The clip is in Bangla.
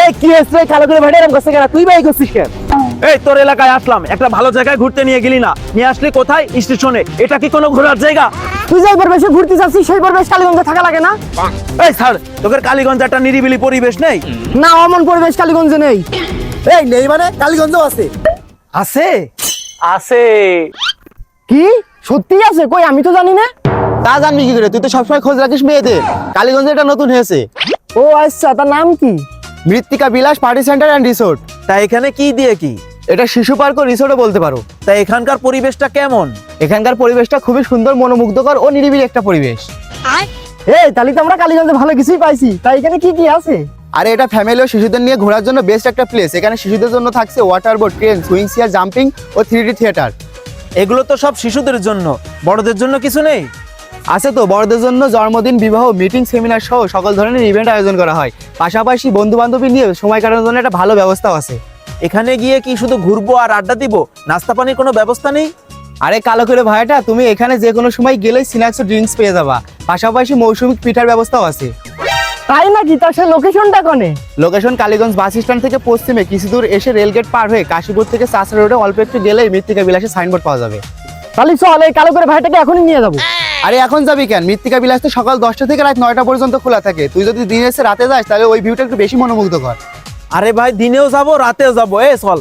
এই কি হচ্ছে কালো করে ভাইটা এরকম করছে কেন? তুই ভাই করছিস কেন? এই তোর এলাকায় আসলাম, একটা ভালো জায়গায় ঘুরতে নিয়ে গেলি না, নিয়ে আসলি কোথায়? স্টেশনে। এটা কি কোনো ঘোরার জায়গা? তুই যাই পরিবেশে ঘুরতে যাচ্ছিস সেই পরিবেশ কালীগঞ্জে থাকা লাগে না? এই স্যার, তোদের কালীগঞ্জে একটা নিরিবিলি পরিবেশ নেই? না, অমন পরিবেশ কালীগঞ্জে নেই। এই নেই মানে কালীগঞ্জও আছে। আছে আছে। কি সত্যি আছে? কই আমি তো জানি না। তা জানবি কি করে? তুই তো সবসময় খোঁজ রাখিস মেয়েদের। কালীগঞ্জে এটা নতুন হয়েছে, ও আচ্ছা, তার নাম কি? মৃত্তিকা বিলাস পার্টি সেন্টার অ্যান্ড রিসোর্ট। তা এখানে কি দিয়ে কি? এটা শিশু পার্ক ও রিসোর্টও বলতে পারো। তা এখানকার পরিবেশটা কেমন? এখানকার পরিবেশটা খুবই সুন্দর, মনোমুগ্ধকর ও নিরিবিলি একটা পরিবেশ। এই তাহলে তো আমরা কালীগঞ্জে ভালো কিছুই পাইছি। তাই এখানে কি কি আছে? আর এটা ফ্যামিলি ও শিশুদের নিয়ে ঘোরার জন্য বেস্ট একটা প্লেস। এখানে শিশুদের জন্য থাকছে water boat, train, swing chair, jumping ও 3D থিয়েটার। এগুলো তো সব শিশুদের জন্য, বড়দের জন্য কিছু নেই? আছে তো, বড়দের জন্য জন্মদিন, বিবাহ, মিটিং, সেমিনার সহ সকল ধরনের ইভেন্ট আয়োজন করা হয়। পাশাপাশি বন্ধু বান্ধবী নিয়ে সময় কাটানোর জন্য একটা ভালো ব্যবস্থাও আছে। এখানে গিয়ে কি শুধু ঘুরবো আর আড্ডা দিব? নাস্তা পানির কোনো ব্যবস্থা নেই? আরে কালো করে ভাইটা, তুমি এখানে যে কোনো সময় গেলেই স্ন্যাক্স ও ড্রিঙ্কস পেয়ে যাবা। পাশাপাশি মৌসুমী পিঠার ব্যবস্থাও আছে। তাই নাকি? তার সে লোকেশনটা কোনে? লোকেশন কালীগঞ্জ বাস স্ট্যান্ড থেকে পশ্চিমে কিছু দূর এসে রেলগেট পার হয়ে কাশীপুর থেকে চাষড়া রোডে অল্প একটু গেলেই মৃত্তিকা বিলাসের সাইনবোর্ড পাওয়া যাবে। তাহলে চল এই কালো করে ভাইটাকে এখনই নিয়ে যাবো। আরে এখন যাবি কেন? মৃত্তিকা বিলাস তো সকাল 10টা থেকে রাত 9টা পর্যন্ত খোলা থাকে। তুই যদি দিনে এসে রাতে যাস তাহলে ওই ভিউটা একটু বেশি মনোমুগ্ধকর। আরে ভাই, দিনেও যাব রাতেও যাব, চল।